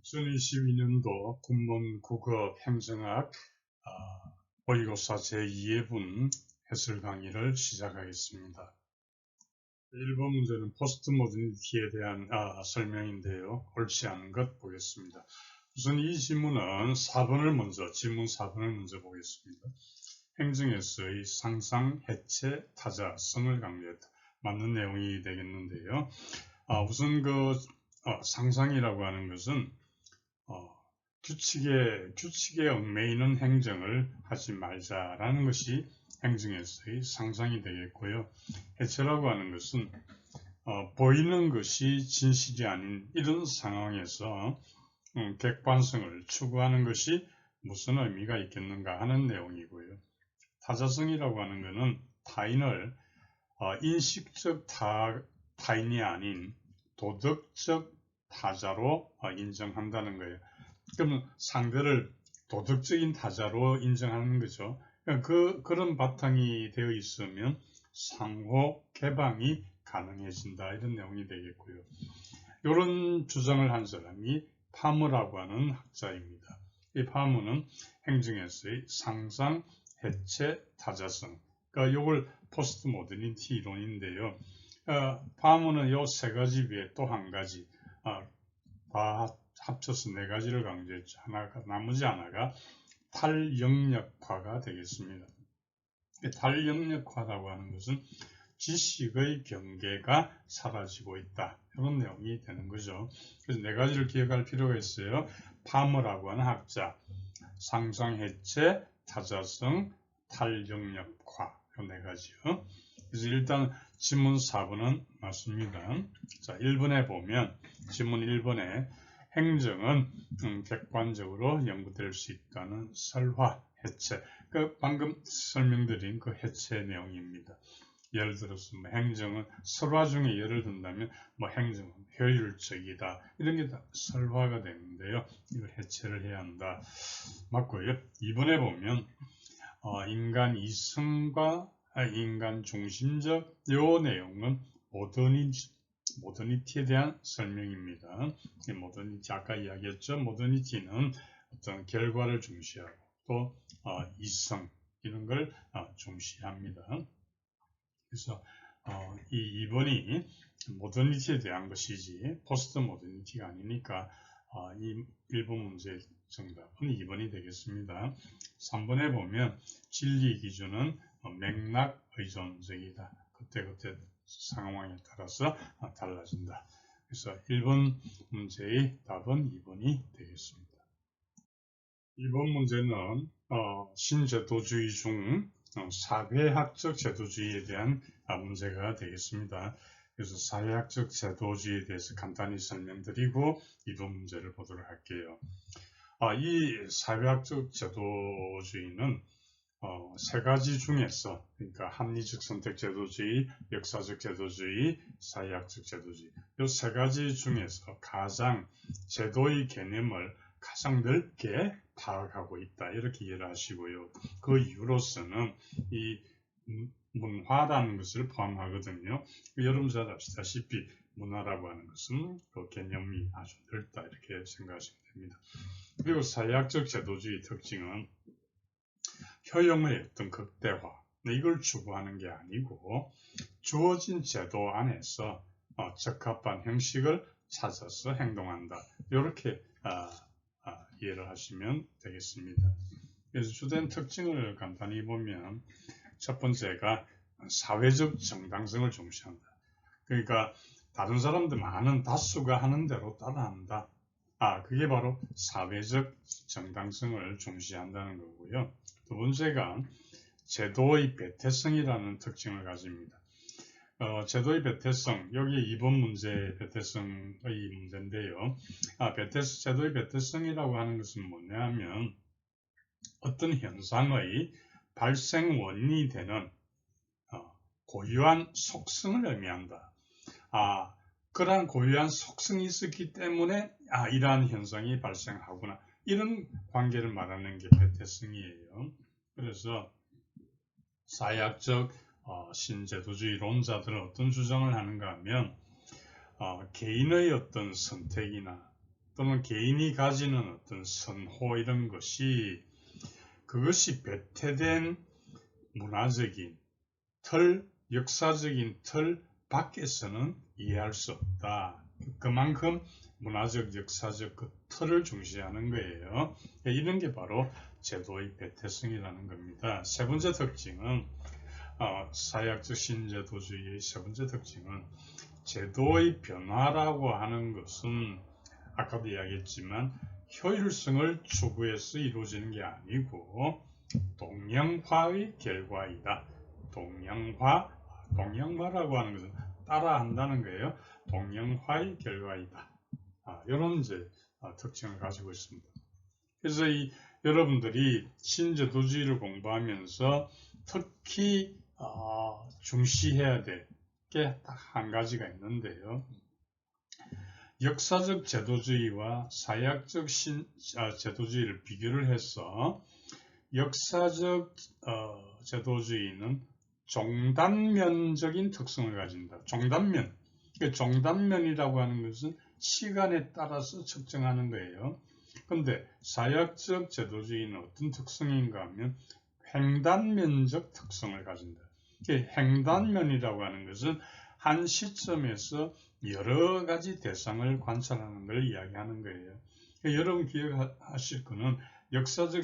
2022년도 군문 국어 행정학 모의고사 제2회분 해설 강의를 시작하겠습니다. 1번 문제는 포스트 모더니티에 대한 설명인데요. 옳지 않은 것 보겠습니다. 우선 이 지문 4번을 먼저 보겠습니다. 행정에서의 상상, 해체, 타자성을 강조했다. 맞는 내용이 되겠는데요. 우선 상상이라고 하는 것은 규칙에 얽매이는 행정을 하지 말자라는 것이 행정에서의 상상이 되겠고요. 해체라고 하는 것은 보이는 것이 진실이 아닌 이런 상황에서 객관성을 추구하는 것이 무슨 의미가 있겠는가 하는 내용이고요. 타자성이라고 하는 것은 타인을 인식적 타인이 아닌 도덕적 타자로 인정한다는 거예요. 그러면 상대를 도덕적인 타자로 인정하는 거죠. 그런 바탕이 되어 있으면 상호 개방이 가능해진다, 이런 내용이 되겠고요. 이런 주장을 한 사람이 파머라고 하는 학자입니다. 이 파머는 행정에서의 상상, 해체, 타자성, 그러니까 이걸 포스트 모더니티 이론인데요. 파머는 이 세 가지 외에 또 한 가지, 다 합쳐서 네 가지를 강조했죠. 나머지 하나가 탈영역화가 되겠습니다. 탈영역화라고 하는 것은 지식의 경계가 사라지고 있다, 이런 내용이 되는 거죠. 그래서 네 가지를 기억할 필요가 있어요. 파머라고 하는 학자, 상상해체, 타자성, 탈영역화, 이 네 가지요. 그래서 일단 지문 4번은 맞습니다. 자, 1번에 보면, 지문 1번에 행정은 객관적으로 연구될 수 있다는 설화, 해체, 방금 설명드린 그 해체 내용입니다. 예를 들어서 행정은 설화 중에 예를 든다면 행정은 효율적이다, 이런 게 다 설화가 되는데요. 이걸 해체를 해야 한다. 맞고요. 2번에 보면 인간 이성과 인간 중심적 요 내용은 모더니티에 대한 설명입니다. 모더니티, 아까 이야기했죠. 모더니티는 어떤 결과를 중시하고 또 이성, 이런 걸 중시합니다. 그래서 이 2번이 모더니티에 대한 것이지 포스트 모더니티가 아니니까 이 1번 문제 정답은 2번이 되겠습니다. 3번에 보면 진리 기준은 맥락 의존적이다. 그때그때 상황에 따라서 달라진다. 그래서 1번 문제의 답은 2번이 되겠습니다. 2번 문제는 신제도주의 중 사회학적 제도주의에 대한 문제가 되겠습니다. 그래서 사회학적 제도주의에 대해서 간단히 설명드리고 2번 문제를 보도록 할게요. 이 사회학적 제도주의는 세 가지 중에서, 그러니까 합리적 선택 제도주의, 역사적 제도주의, 사회학적 제도주의, 이 세 가지 중에서 가장 제도의 개념을 가장 넓게 파악하고 있다, 이렇게 이해를 하시고요. 그 이유로서는 이 문화라는 것을 포함하거든요. 여러분 잘 아시다시피 문화라고 하는 것은 그 개념이 아주 넓다, 이렇게 생각하시면 됩니다. 그리고 사회학적 제도주의 특징은 효용의 어떤 극대화, 이걸 추구하는 게 아니고 주어진 제도 안에서 적합한 형식을 찾아서 행동한다, 이렇게 이해를 하시면 되겠습니다. 그래서 주된 특징을 간단히 보면 첫 번째가 사회적 정당성을 중시한다. 그러니까 다른 사람들 많은 다수가 하는 대로 따라한다. 그게 바로 사회적 정당성을 중시한다는 거고요. 두 번째가 제도의 배태성이라는 특징을 가집니다. 제도의 배태성, 여기 2번 문제 배태성의 문제인데요. 제도의 배태성이라고 하는 것은 뭐냐면 어떤 현상의 발생 원인이 되는 고유한 속성을 의미한다. 그러한 고유한 속성이 있었기 때문에 이러한 현상이 발생하구나, 이런 관계를 말하는 게 배태성이에요. 그래서 사회학적 신제도주의론자들은 어떤 주장을 하는가 하면 개인의 어떤 선택이나 또는 개인이 가지는 어떤 선호 이런 것이 그것이 배태된 문화적인 틀, 역사적인 틀 밖에서는 이해할 수 없다. 그만큼 문화적, 역사적 그 틀을 중시하는 거예요. 이런 게 바로 제도의 배태성이라는 겁니다. 세 번째 특징은 사회학적 신제도주의의 세 번째 특징은 제도의 변화라고 하는 것은 아까도 이야기했지만 효율성을 추구해서 이루어지는 게 아니고 동형화의 결과이다. 동형화라고 하는 것은 따라한다는 거예요. 동형화의 결과이다. 이런 이제 특징을 가지고 있습니다. 그래서 여러분들이 신제도주의를 공부하면서 특히 중시해야 될 게 딱 한 가지가 있는데요. 역사적 제도주의와 사회학적 제도주의를 비교를 해서 역사적 제도주의는 종단면적인 특성을 가진다. 종단면. 종단면이라고 하는 것은 시간에 따라서 측정하는 거예요. 그런데 사회학적 제도주의는 어떤 특성인가 하면 횡단면적 특성을 가진다. 횡단면이라고 하는 것은 한 시점에서 여러 가지 대상을 관찰하는 걸 이야기하는 거예요. 여러분 기억하실 거는 역사적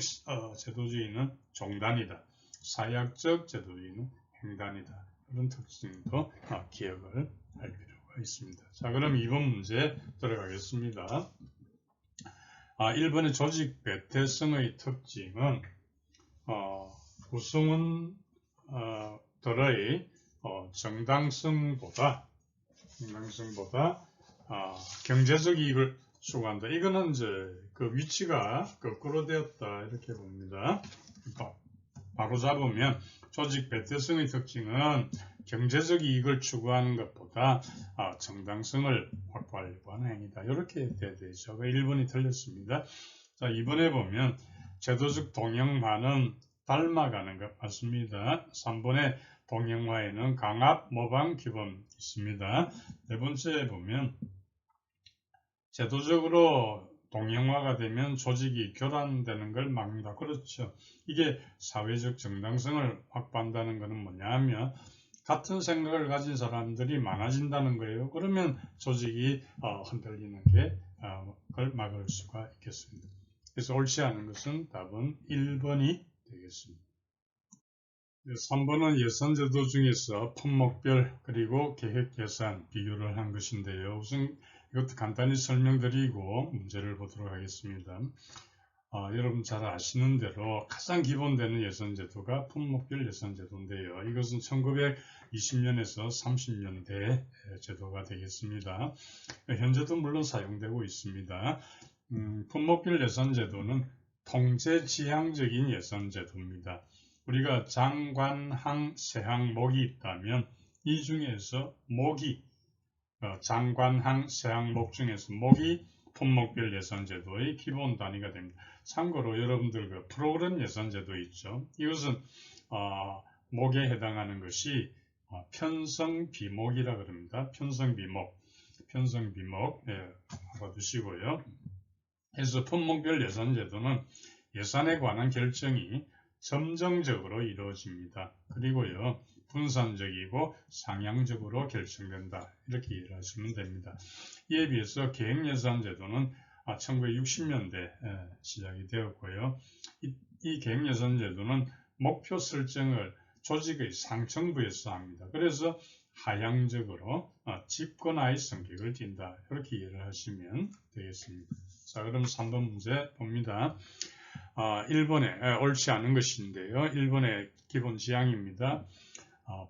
제도주의는 종단이다. 사회학적 제도주의는 횡단이다. 이런 특징도 기억을 할 필요가 있습니다. 자, 그럼 2번 문제 들어가겠습니다. 1번의 조직 배태성의 특징은 구성원들의 정당성보다 경제적 이익을 추구한다. 이거는 이제 그 위치가 거꾸로 되었다 이렇게 봅니다. 바로 잡으면 조직 배태성의 특징은 경제적 이익을 추구하는 것보다 정당성을 확보하려고 하는 행위다. 이렇게 돼야 되죠. 1번이 틀렸습니다. 자, 2번에 보면 제도적 동형화는 닮아가는 것 맞습니다. 3번에 동형화에는 강압, 모방, 기본 있습니다. 네 번째에 보면 제도적으로 동형화가 되면 조직이 교란되는 걸 막는다. 그렇죠. 이게 사회적 정당성을 확보한다는 것은 뭐냐 하면 같은 생각을 가진 사람들이 많아진다는 거예요. 그러면 조직이 흔들리는 걸 막을 수가 있겠습니다. 그래서 옳지 않은 것은 답은 1번이 되겠습니다. 3번은 예산제도 중에서 품목별 그리고 계획예산 비교를 한 것인데요. 우선 이것도 간단히 설명드리고 문제를 보도록 하겠습니다. 여러분 잘 아시는 대로 가장 기본되는 예산제도가 품목별 예산제도인데요. 이것은 1920년에서 30년대 제도가 되겠습니다. 현재도 물론 사용되고 있습니다. 품목별 예산제도는 통제지향적인 예산제도입니다. 우리가 장관항, 세항목이 있다면 이 중에서 목이 장관항, 세항목 중에서 목이 품목별 예산제도의 기본 단위가 됩니다. 참고로 여러분들 그 프로그램 예산제도 있죠. 이것은 목에 해당하는 것이 편성비목이라 그럽니다. 편성비목 알아두시고요. 그래서 품목별 예산제도는 예산에 관한 결정이 점정적으로 이루어집니다. 그리고요, 분산적이고 상향적으로 결정된다. 이렇게 이해를 하시면 됩니다. 이에 비해서 계획예산제도는 1960년대 시작이 되었고요. 이 계획예산제도는 목표 설정을 조직의 상층부에서 합니다. 그래서 하향적으로 집권화의 성격을 띈다. 이렇게 이해를 하시면 되겠습니다. 자, 그럼 3번 문제 봅니다. 1번에 옳지 않은 것인데요. 1번의 기본 지향입니다.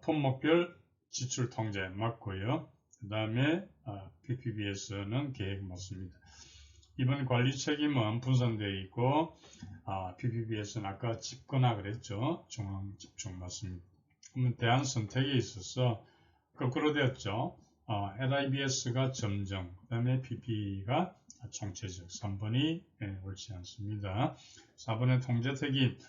품목별 지출 통제 맞고요. 그 다음에 PPB에서는 계획 맞습니다. 2번 관리 책임은 분산되어 있고 PPB에서는 아까 집권화 그랬죠. 중앙 집중 맞습니다. 그러면 대안 선택에 있어서 거꾸로 되었죠. LIBS가 점정, 그 다음에 PP가 총체적 3번이 옳지 않습니다. 4번의 통제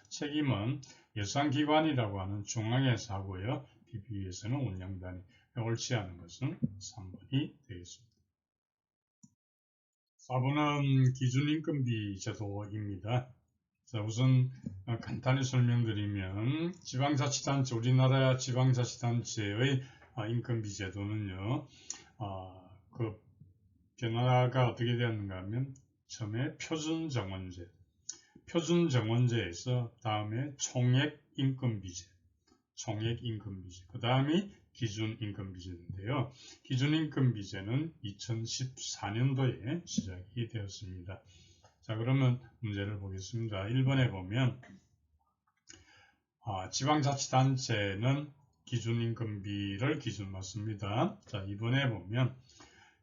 책임은 예산기관이라고 하는 중앙에서 하고요. PP에서는 운영단위. 옳지 않은 것은 3번이 되겠습니다. 4번은 기준인건비 제도입니다. 자, 우선 간단히 설명드리면 지방자치단체, 우리나라 지방자치단체의 인건비 제도는요, 그 변화가 어떻게 되었는가 하면 처음에 표준정원제에서 다음에 총액인건비제, 그 다음이 기준인건비제인데요. 기준인건비제는 2014년도에 시작이 되었습니다. 자, 그러면 문제를 보겠습니다. 1번에 보면 지방자치단체는 기준인건비를 기준 맞습니다. 자, 2번에 보면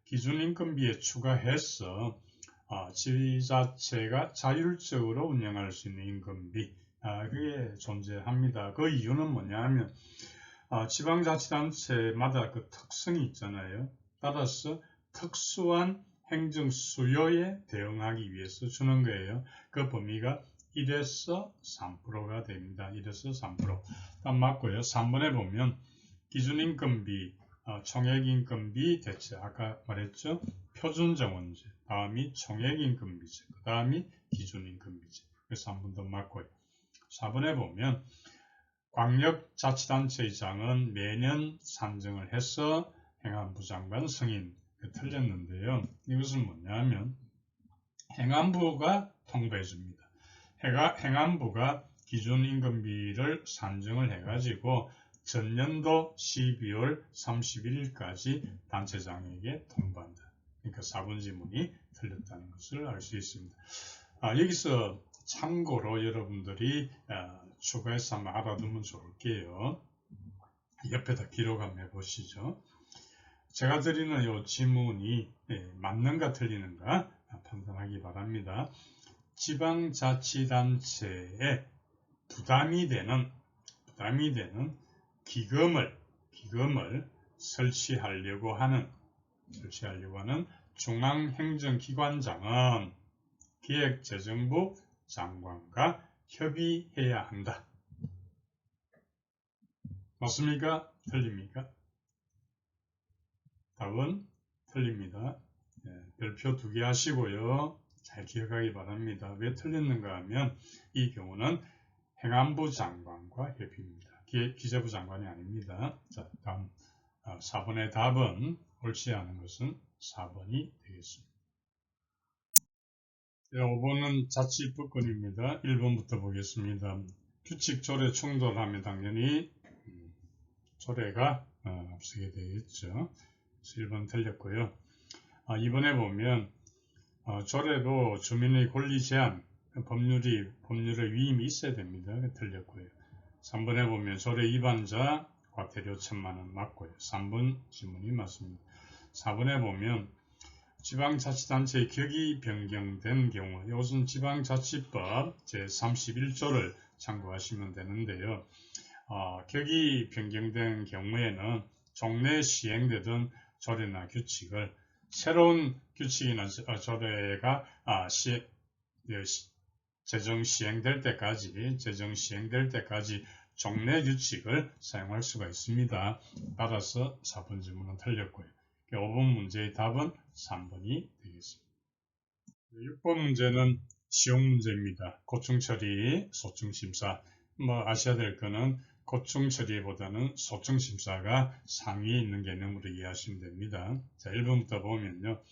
기준인건비에 추가해서 지자체가 자율적으로 운영할 수 있는 인건비, 그게 존재합니다. 그 이유는 뭐냐 하면 지방자치단체마다 그 특성이 있잖아요. 따라서 특수한 행정 수요에 대응하기 위해서 주는 거예요. 그 범위가 1에서 3%가 됩니다. 1에서 3%. 딱 맞고요. 3번에 보면 기준인건비, 총액인건비 대체, 아까 말했죠. 표준정원제, 다음이 총액인건비제, 그 다음이 기준인건비제. 그래서 한 번 더 맞고요. 4번에 보면 광역자치단체장은 매년 산정을 해서 행안부 장관 승인, 틀렸는데요. 이것은 뭐냐면 행안부가 통보해 줍니다. 행안부가 기준인건비를 산정을 해가지고 전년도 12월 31일까지 단체장에게 통보한다. 그러니까 4번 지문이 틀렸다는 것을 알 수 있습니다. 여기서 참고로 여러분들이 추가해서 한번 알아두면 좋을게요. 옆에다 기록 한번 해보시죠. 제가 드리는 이 지문이 맞는가 틀리는가 판단하기 바랍니다. 지방자치단체에 부담이 되는 기금을 설치하려고 하는 중앙행정기관장은 기획재정부 장관과 협의해야 한다. 맞습니까? 틀립니까? 답은 틀립니다. 별표 2개 하시고요. 잘 기억하기 바랍니다. 왜 틀렸는가 하면 이 경우는 행안부 장관과 협의입니다. 기재부 장관이 아닙니다. 자, 다음 4번의 답은 옳지 않은 것은 4번이 되겠습니다. 5번은 자치법권입니다. 1번부터 보겠습니다. 규칙 조례 충돌하면 당연히 조례가 앞서게 되겠죠. 그래서 1번 틀렸고요. 2번에 보면 조례도 주민의 권리 제한, 법률의 위임이 있어야 됩니다. 틀렸고요. 3번에 보면 조례 위반자 과태료 1000만원 맞고요. 3번 지문이 맞습니다. 4번에 보면 지방자치단체의 격이 변경된 경우, 이것은 지방자치법 제31조를 참고하시면 되는데요. 격이 변경된 경우에는 종래 시행되던 조례나 규칙을 새로운 규칙이나 조례가 제정 시행될 때까지 종래 규칙을 사용할 수가 있습니다. 따라서 4번 질문은 틀렸고요. 5번 문제의 답은 3번이 되겠습니다. 6번 문제는 시용 문제입니다. 고충처리, 소충심사. 아셔야 될 거는 고충처리보다는 소충심사가 상위에 있는 개념으로 이해하시면 됩니다. 자, 1번부터 보면요.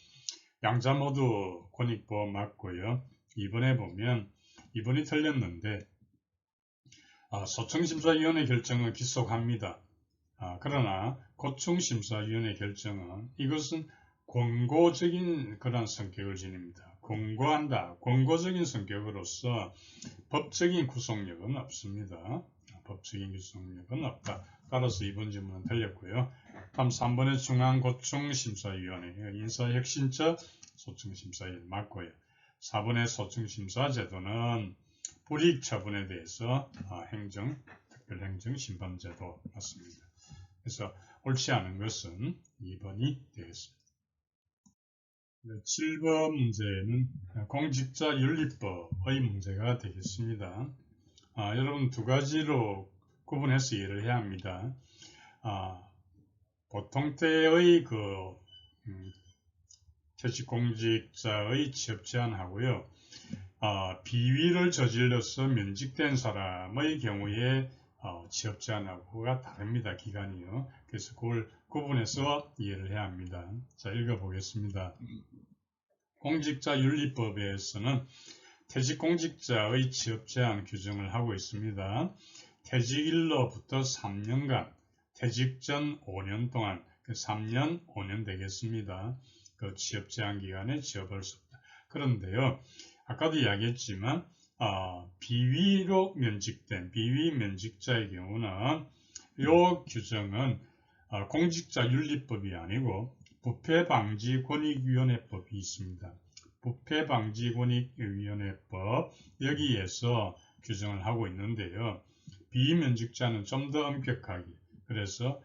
양자 모두 권익보험 맞고요. 2번에 보면 2번이 틀렸는데 소충심사위원회 결정은 기속합니다. 그러나 고충심사위원회 결정은 이것은 권고적인 그런 성격을 지닙니다. 권고한다. 권고적인 성격으로서 법적인 구속력은 없습니다. 법적인 구속력은 없다. 따라서 2번 질문은 틀렸고요. 다음 3번의 중앙고충심사위원회 인사혁신처 소충심사위원회 맞고요. 4번의 소충심사제도는 불이익처분에 대해서 특별행정심판제도 맞습니다. 그래서 옳지 않은 것은 2번이 되겠습니다. 7번 문제는 공직자윤리법의 문제가 되겠습니다. 여러분 두 가지로 구분해서 이해를 해야 합니다. 보통 때의 퇴직공직자의 취업 제한하고요. 비위를 저질러서 면직된 사람의 경우에 취업 제한하고가 다릅니다. 기간이요. 그래서 그걸 구분해서 이해를 해야 합니다. 자, 읽어보겠습니다. 공직자윤리법에서는 퇴직공직자의 취업 제한 규정을 하고 있습니다. 퇴직일로부터 3년간, 퇴직 전 5년 동안, 3년, 5년 되겠습니다. 그 취업 제한 기간에 취업할 수 없다. 그런데요, 아까도 이야기했지만 비위로 면직된 비위 면직자의 경우는 이 규정은 공직자윤리법이 아니고 부패방지권익위원회법이 있습니다. 부패방지권익위원회법 여기에서 규정을 하고 있는데요. 비위면직자는 좀 더 엄격하게 그래서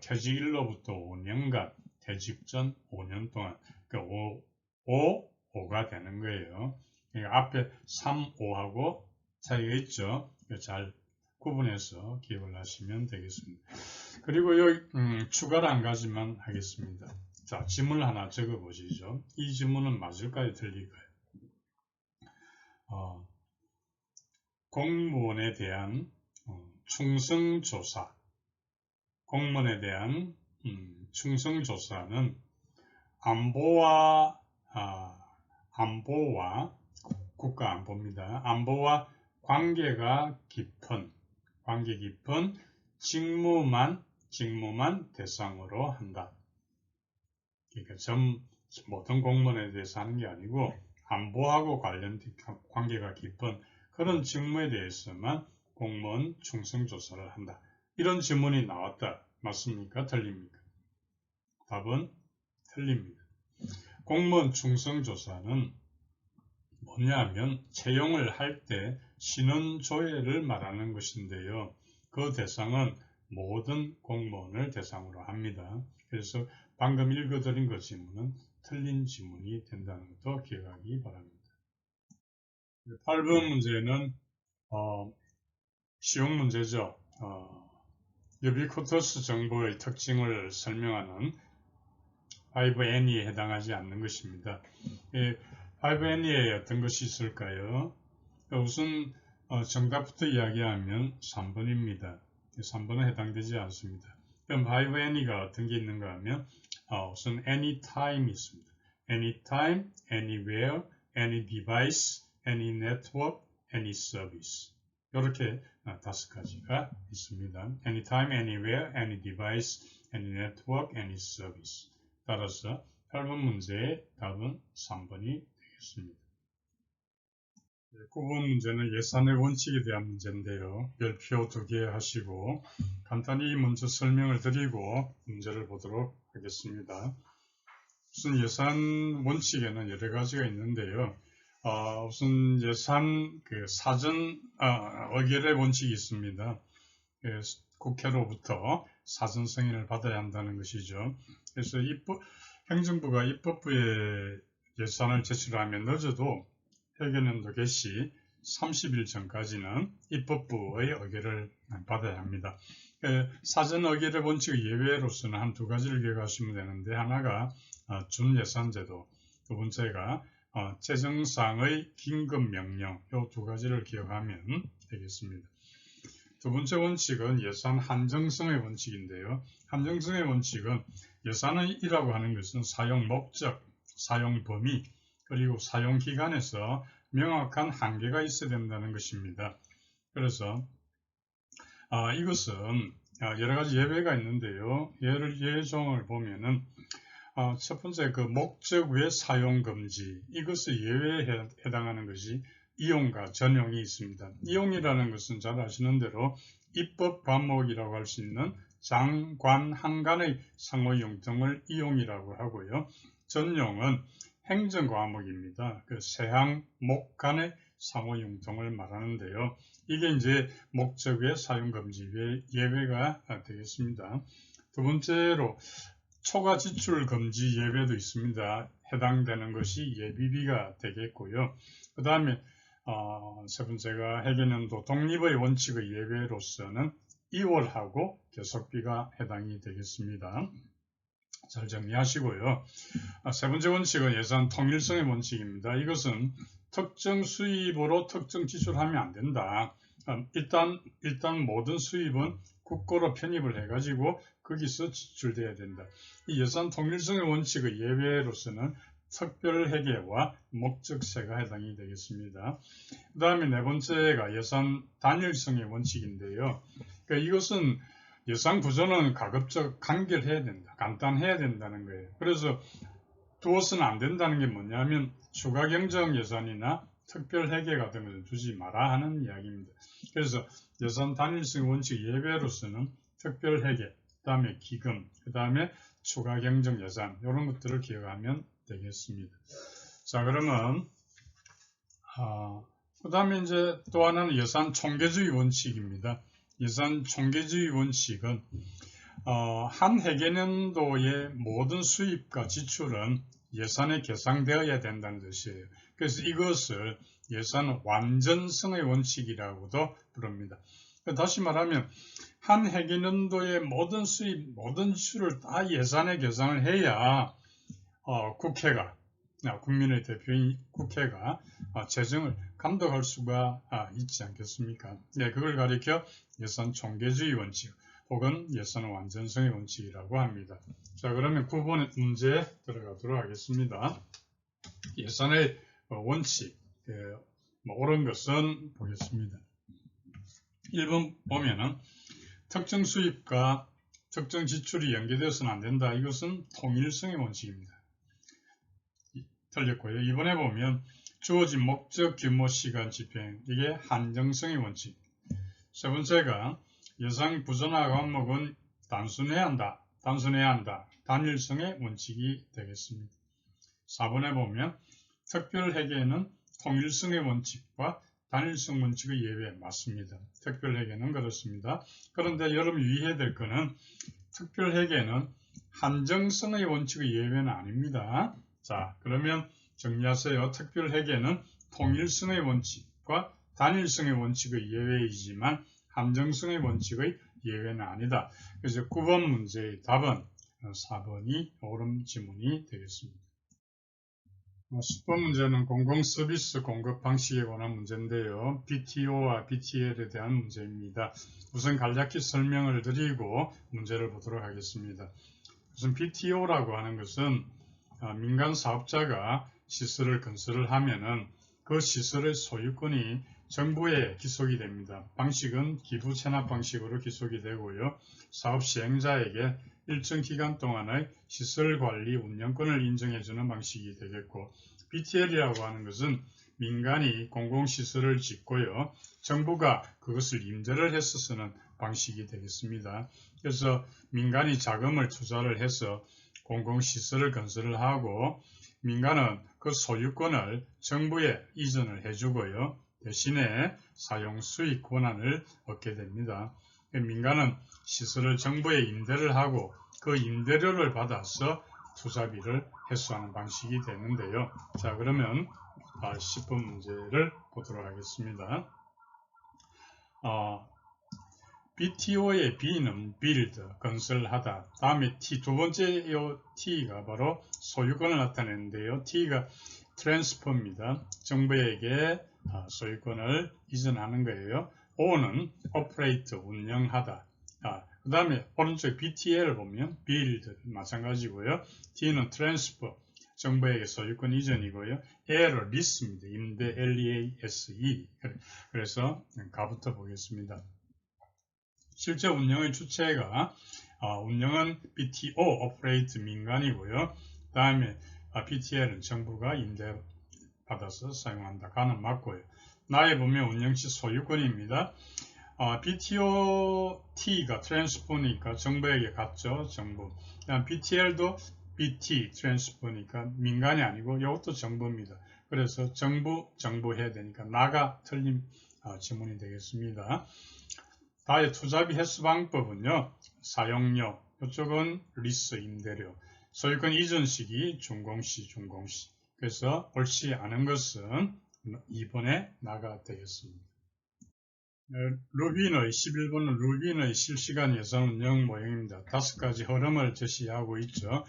퇴직일로부터 5년간 퇴직 전 5년 동안 그 5가 되는 거예요. 그러니까 앞에 3, 5하고 차이가 있죠. 잘 구분해서 기억을 하시면 되겠습니다. 그리고 여기 추가로 한 가지만 하겠습니다. 자, 지문 하나 적어 보시죠. 이 지문은 맞을까요? 틀릴까요? 공무원에 대한 충성조사. 공무원에 대한 충성조사는 안보와 국가 안보입니다. 안보와 관계 깊은 직무만 대상으로 한다. 그러니까 모든 공무원에 대해서 하는 게 아니고 안보하고 관련된 관계가 깊은 그런 직무에 대해서만 공무원 충성조사를 한다. 이런 질문이 나왔다. 맞습니까? 틀립니까? 답은 틀립니다. 공무원 충성조사는 뭐냐면 채용을 할 때 신원조회를 말하는 것인데요. 그 대상은 모든 공무원을 대상으로 합니다. 그래서 방금 읽어드린 그 지문은 틀린 지문이 된다는 것도 기억하기 바랍니다. 8번 문제는 쉬운 문제죠. 유비쿼터스 정보의 특징을 설명하는 5N에 해당하지 않는 것입니다. 5N에 어떤 것이 있을까요? 우선 정답부터 이야기하면 3번입니다. 3번은 해당되지 않습니다. 그럼 5N이가 어떤 게 있는가 하면 우선 anytime 있습니다. anytime, anywhere, any device, any network, any service. 이렇게 5가지가 있습니다. anytime, anywhere, any device, any network, any service. 따라서 8번 문제의 답은 3번이 되겠습니다. 9번 문제는 예산의 원칙에 대한 문제인데요. 별표 2개 하시고 간단히 먼저 설명을 드리고 문제를 보도록 하겠습니다. 우선 예산 원칙에는 여러 가지가 있는데요. 우선 예산 사전 의결의 원칙이 있습니다. 국회로부터 사전 승인을 받아야 한다는 것이죠. 그래서 행정부가 입법부에 예산을 제출하면 늦어도 회계연도 개시 30일 전까지는 입법부의 의결을 받아야 합니다. 사전 의결의 원칙의 예외로서는 한 2가지를 기억하시면 되는데 하나가 준예산제도, 두 번째가 재정상의 긴급명령, 이 2가지를 기억하면 되겠습니다. 두 번째 원칙은 예산 한정성의 원칙인데요. 한정성의 원칙은 예산이라고 하는 것은 사용 목적, 사용 범위, 그리고 사용 기간에서 명확한 한계가 있어야 된다는 것입니다. 그래서 이것은 여러 가지 예외가 있는데요. 예종을 보면은 첫 번째 목적 외 사용 금지, 이것을 예외에 해당하는 것이 이용과 전용이 있습니다. 이용이라는 것은 잘 아시는 대로 입법 과목이라고 할 수 있는 장, 관, 한간의 상호용 등을 이용이라고 하고요. 전용은 행정 과목입니다. 세항, 목 간의 상호용 등을 말하는데요. 이게 이제 목적 외 사용 금지 예외가 되겠습니다. 두 번째로 초과 지출 금지 예외도 있습니다. 해당되는 것이 예비비가 되겠고요. 그 다음에 세 번째가 회계연도 독립의 원칙의 예외로서는 2월하고 계속비가 해당이 되겠습니다. 잘 정리하시고요. 세 번째 원칙은 예산 통일성의 원칙입니다. 이것은 특정 수입으로 특정 지출을 하면 안 된다. 일단 모든 수입은 국고로 편입을 해가지고 거기서 지출돼야 된다. 이 예산 통일성의 원칙의 예외로서는 특별회계와 목적세가 해당이 되겠습니다. 그 다음에 네 번째가 예산 단일성의 원칙인데요. 그러니까 이것은 예산 구조는 가급적 간결해야 된다. 간단해야 된다는 거예요. 그래서 두어서는 안 된다는 게 뭐냐면 추가 경정 예산이나 특별회계 같은 것을 두지 마라 하는 이야기입니다. 그래서 예산 단일성 원칙 예외로서는 특별회계, 그 다음에 기금, 그 다음에 추가 경정 예산 이런 것들을 기억하면 되겠습니다. 자, 그러면 그 다음에 이제 또 하나는 예산 총계주의 원칙입니다. 예산 총계주의 원칙은 한 회계년도의 모든 수입과 지출은 예산에 계상되어야 된다는 뜻이에요. 그래서 이것을 예산 완전성의 원칙이라고도 부릅니다. 다시 말하면 한 회계년도의 모든 수입, 모든 지출을 다 예산에 계상을 해야 국회가, 국민의 대표인 국회가 재정을 감독할 수가 있지 않겠습니까? 네, 그걸 가리켜 예산 총계주의 원칙 혹은 예산 완전성의 원칙이라고 합니다. 자, 그러면 9번 문제 들어가도록 하겠습니다. 예산의 원칙, 옳은 것은 보겠습니다. 1번 보면은 특정 수입과 특정 지출이 연계되어서는 안 된다. 이것은 통일성의 원칙입니다. 틀렸고요. 이번에 보면 주어진 목적, 규모, 시간, 집행, 이게 한정성의 원칙. 세 번째가 예산 구조나 과목은 단순해야 한다. 단일성의 원칙이 되겠습니다. 4번에 보면 특별회계는 통일성의 원칙과 단일성 원칙의 예외 맞습니다. 특별회계는 그렇습니다. 그런데 여러분 유의해야 될 것은 특별회계는 한정성의 원칙의 예외는 아닙니다. 자, 그러면 정리하세요. 특별회계는 통일성의 원칙과 단일성의 원칙의 예외이지만 한정성의 원칙의 예외는 아니다. 그래서 9번 문제의 답은 4번이 옳은 지문이 되겠습니다. 10번 문제는 공공서비스 공급 방식에 관한 문제인데요. BTO와 BTL에 대한 문제입니다. 우선 간략히 설명을 드리고 문제를 보도록 하겠습니다. 우선 BTO라고 하는 것은 민간 사업자가 시설을 건설을 하면은 그 시설의 소유권이 정부에 기속이 됩니다. 방식은 기부 체납 방식으로 기속이 되고요. 사업 시행자에게 일정 기간 동안의 시설 관리 운영권을 인정해주는 방식이 되겠고, BTL이라고 하는 것은 민간이 공공시설을 짓고요. 정부가 그것을 임대를 해서 쓰는 방식이 되겠습니다. 그래서 민간이 자금을 투자를 해서 공공시설을 건설을 하고 민간은 그 소유권을 정부에 이전을 해주고요. 대신에 사용 수익 권한을 얻게 됩니다. 민간은 시설을 정부에 임대를 하고 그 임대료를 받아서 투자비를 회수하는 방식이 되는데요. 자, 그러면 10번 문제를 보도록 하겠습니다. BTO의 B는 build, 건설하다. 다음에 T, 두 번째 T가 바로 소유권을 나타내는데요. T가 transfer입니다. 정부에게 소유권을 이전하는 거예요. O는 operate, 운영하다. 그 다음에 오른쪽 BTL을 보면 build, 마찬가지고요. T는 transfer, 정부에게 소유권 이전이고요. L은 lease입니다. 임대, L-E-A-S-E. 그래서 가부터 보겠습니다. 실제 운영의 주체가 운영은 BTO, operate 민간이고요. 그 다음에 BTL은 정부가 임대받아서 사용한다. 가는 맞고요. 나에 보면 운영시 소유권입니다. BTOT가 트랜스포니까 정부에게 갔죠. 정부. BTL도 BT 트랜스포니까 민간이 아니고 이것도 정부입니다. 그래서 정부 해야 되니까 나가 틀린 지문이 되겠습니다. 다의 투자비 회수 방법은요. 사용료, 이쪽은 리스, 임대료, 소유권 이전 시기, 준공시. 그래서 옳지 않은 것은 2번에 나가 되겠습니다. 루빈의 11번은 루빈의 실시간 예산 운영 모형입니다. 5가지 흐름을 제시하고 있죠.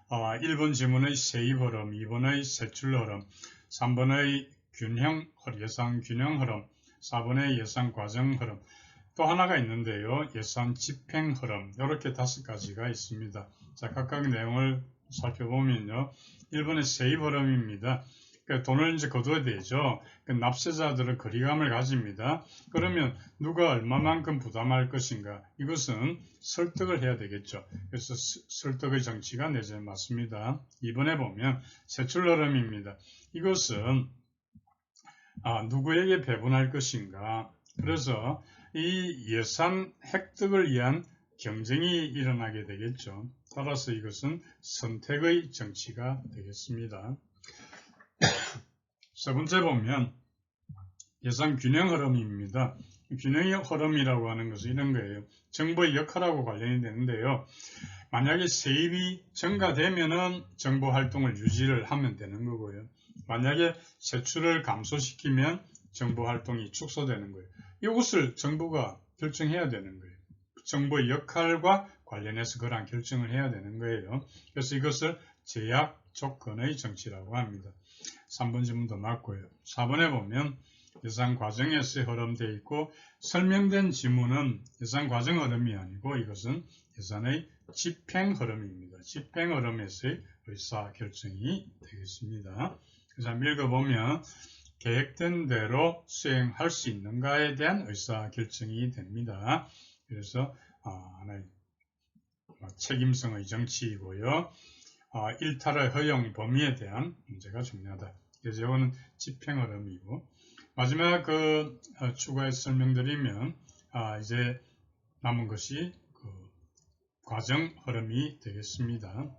1번 지문의 세입 흐름, 2번의 세출 흐름, 3번의 예산 균형 흐름, 4번의 예산 과정 흐름, 또 하나가 있는데요. 예산 집행 흐름, 이렇게 5가지가 있습니다. 자, 각각 내용을 살펴보면요. 1번의 세입 흐름입니다. 돈을 이제 거둬야 되죠. 납세자들은 거리감을 가집니다. 그러면 누가 얼마만큼 부담할 것인가? 이것은 설득을 해야 되겠죠. 그래서 설득의 정치가 내재에 맞습니다. 2번에 보면 세출 흐름입니다. 이것은 누구에게 배분할 것인가? 그래서 이 예산 획득을 위한 경쟁이 일어나게 되겠죠. 따라서 이것은 선택의 정치가 되겠습니다. 세 번째 보면 예산 균형 흐름입니다. 균형의 흐름이라고 하는 것은 이런 거예요. 정부의 역할하고 관련이 되는데요. 만약에 세입이 증가되면은 정부 활동을 유지를 하면 되는 거고요. 만약에 세출을 감소시키면 정부 활동이 축소되는 거예요. 이것을 정부가 결정해야 되는 거예요. 정부의 역할과 관련해서 그러한 결정을 해야 되는 거예요. 그래서 이것을 제약 조건의 정치라고 합니다. 3번 질문도 맞고요. 4번에 보면 예산 과정에서의 흐름되어 있고 설명된 지문은 예산 과정 흐름이 아니고 이것은 예산의 집행 흐름입니다. 집행 흐름에서의 의사결정이 되겠습니다. 그래서 읽어보면 계획된 대로 수행할 수 있는가에 대한 의사결정이 됩니다. 그래서 하나의 책임성의 정치이고요. 일탈의 허용 범위에 대한 문제가 중요하다. 그래서 이거는 집행 흐름이고 마지막 추가해서 설명드리면 이제 남은 것이 과정 흐름이 되겠습니다.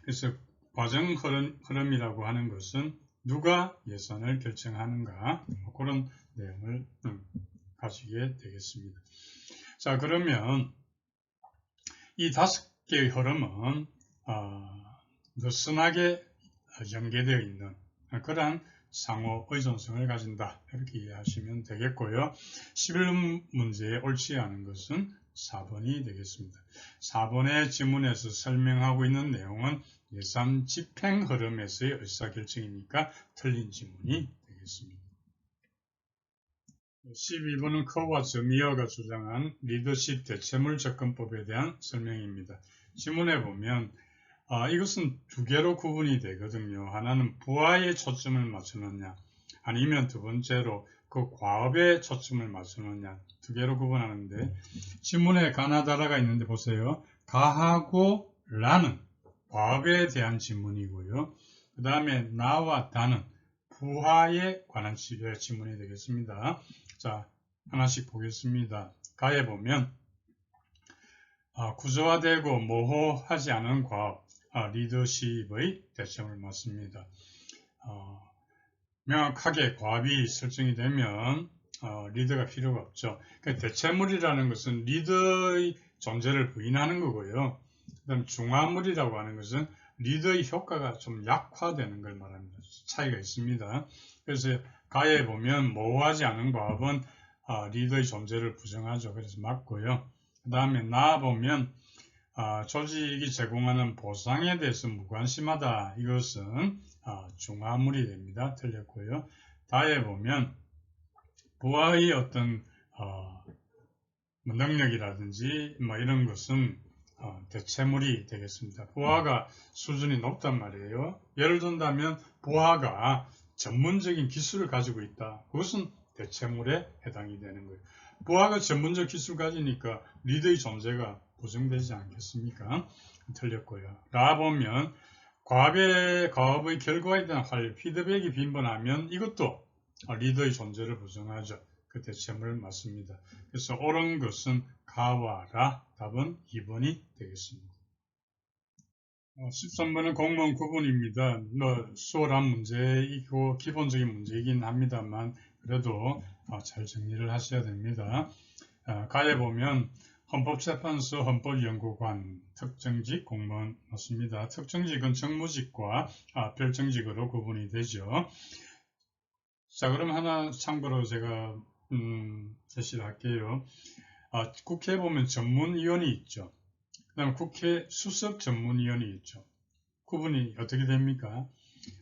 그래서 과정 흐름이라고 하는 것은 누가 예산을 결정하는가 그런 내용을 가지게 되겠습니다. 자, 그러면 이 5개의 흐름은 느슨하게 연계되어 있는 그러한 상호 의존성을 가진다. 이렇게 이해하시면 되겠고요. 11번 문제에 옳지 않은 것은 4번이 되겠습니다. 4번의 지문에서 설명하고 있는 내용은 예산 집행 흐름에서의 의사결정이니까 틀린 지문이 되겠습니다. 12번은 커와 저미어가 주장한 리더십 대체물 접근법에 대한 설명입니다. 지문에 보면 이것은 2개로 구분이 되거든요. 하나는 부하에 초점을 맞추느냐 아니면 두 번째로 그 과업에 초점을 맞추느냐 2개로 구분하는데 지문에 가나다라가 있는데 보세요. 가하고 라는 과업에 대한 지문이고요. 그 다음에 나와 다는 부하에 관한 지문이 되겠습니다. 자, 하나씩 보겠습니다. 가에 보면 구조화되고 모호하지 않은 과업, 리더십의 대체물 맞습니다. 명확하게 과업이 설정이 되면 리더가 필요가 없죠. 그러니까 대체물이라는 것은 리더의 존재를 부인하는 거고요. 그다음 중화물이라고 하는 것은 리더의 효과가 좀 약화되는 걸 말합니다. 차이가 있습니다. 그래서 가에 보면 모호하지 않은 과업은 리더의 존재를 부정하죠. 그래서 맞고요. 그 다음에 나 보면 조직이 제공하는 보상에 대해서 무관심하다. 이것은 중화물이 됩니다. 틀렸고요. 다에 보면 부하의 어떤 능력이라든지 이런 것은 대체물이 되겠습니다. 부하가 수준이 높단 말이에요. 예를 든다면 부하가 전문적인 기술을 가지고 있다. 그것은 대체물에 해당이 되는 거예요. 부하가 전문적 기술을 가지니까 리더의 존재가 보정되지 않겠습니까? 틀렸고요. 라 보면 과업의 결과에 대한 피드백이 빈번하면 이것도 리더의 존재를 보정하죠. 그 대체물 맞습니다. 그래서 옳은 것은 가와 라 답은 2번이 되겠습니다. 13번은 공무원 구분입니다. 수월한 문제이고 기본적인 문제이긴 합니다만 그래도 잘 정리를 하셔야 됩니다. 가에 보면 헌법재판소 헌법연구관 특정직 공무원 맞습니다. 특정직은 정무직과 별정직으로 구분이 되죠. 자, 그럼 하나 참고로 제가 제시를 할게요. 국회에 보면 전문위원이 있죠. 그 다음에 국회 수석 전문위원이 있죠. 구분이 어떻게 됩니까?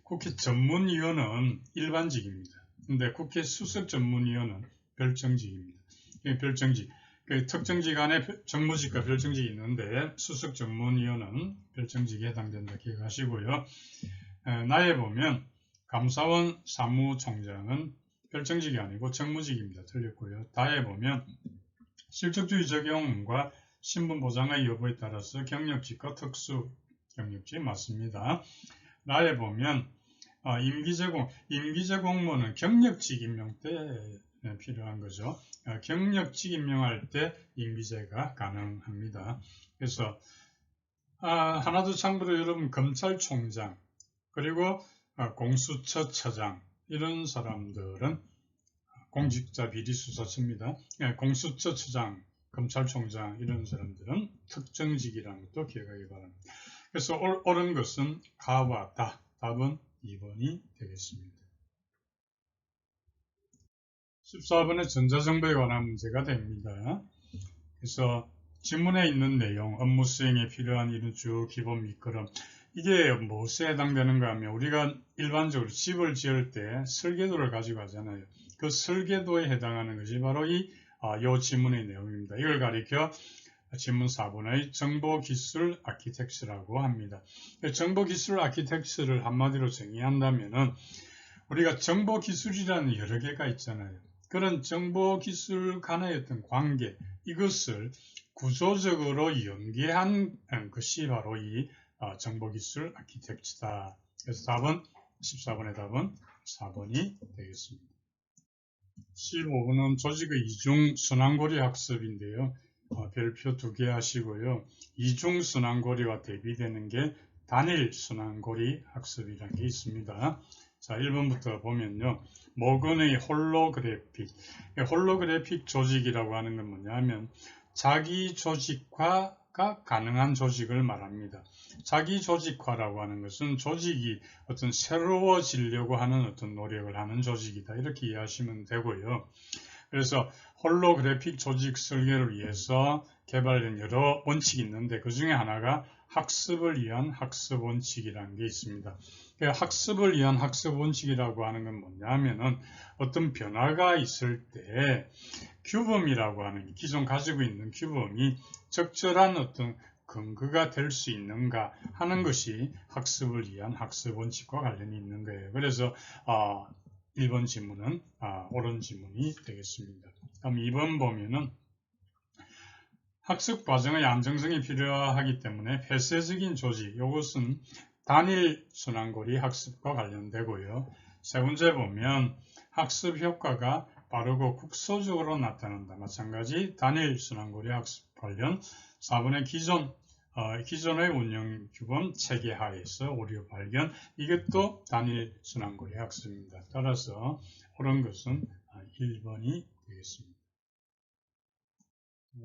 국회 전문위원은 일반직입니다. 근데 국회 수석 전문위원은 별정직입니다. 별정직. 특정직 안에 정무직과 별정직이 있는데 수석 전문위원은 별정직에 해당된다 기억하시고요. 나에 보면 감사원 사무총장은 별정직이 아니고 정무직입니다. 틀렸고요. 다에 보면 실적주의 적용과 신분 보장의 여부에 따라서 경력직과 특수 경력직 맞습니다. 나에 보면 임기제 공무원은 경력직 임명 때 필요한 거죠. 경력직 임명할 때 임기제가 가능합니다. 그래서 하나 더 참고로 여러분 검찰총장 그리고 공수처처장 이런 사람들은 공직자 비리수사처입니다. 공수처처장, 검찰총장 이런 사람들은 특정직이라는 것도 기억하기 바랍니다. 그래서 옳은 것은 가와 다. 답은 2번이 되겠습니다. 14번의 전자정보에 관한 문제가 됩니다. 그래서 지문에 있는 내용, 업무 수행에 필요한 이런 주 기본 밑거름 이게 무엇에 해당되는가 하면 우리가 일반적으로 집을 지을 때 설계도를 가지고 하잖아요. 그 설계도에 해당하는 것이 바로 이 지문의 내용입니다. 이걸 가리켜 지문 4번의 정보기술 아키텍처라고 합니다. 정보기술 아키텍처를 한마디로 정의한다면은 우리가 정보기술이라는 여러 개가 있잖아요. 그런 정보기술 간의 어떤 관계, 이것을 구조적으로 연계한 것이 바로 이 정보기술 아키텍처다. 그래서 답은 14번의 답은 4번이 되겠습니다. 15번은 조직의 이중 순환고리 학습인데요. 별표 2개 하시고요. 이중 순환고리와 대비되는 게 단일 순환고리 학습이라는 게 있습니다. 자, 1번부터 보면요. 모건의 홀로그래픽 조직이라고 하는 건 뭐냐면 자기 조직화가 가능한 조직을 말합니다. 자기 조직화라고 하는 것은 조직이 어떤 새로워지려고 하는 어떤 노력을 하는 조직이다. 이렇게 이해하시면 되고요. 그래서 홀로그래픽 조직 설계를 위해서 개발된 여러 원칙이 있는데 그 중에 하나가 학습을 위한 학습 원칙이라는 게 있습니다. 학습을 위한 학습 원칙이라고 하는 건 뭐냐면은 어떤 변화가 있을 때 규범이라고 하는 기존 가지고 있는 규범이 적절한 어떤 근거가 될 수 있는가 하는 것이 학습을 위한 학습 원칙과 관련이 있는 거예요. 그래서 1번 지문은 옳은 지문이 되겠습니다. 그럼 2번 보면은 학습 과정의 안정성이 필요하기 때문에 폐쇄적인 조직, 이것은 단일 순환고리 학습과 관련되고요. 세 번째 보면 학습 효과가 빠르고 국소적으로 나타난다. 마찬가지 단일 순환고리 학습 관련 4번의 기존의 운영 규범 체계 하에서 오류 발견, 이것도 단일 순환고리 학습입니다. 따라서 옳은 것은 1번이 되겠습니다.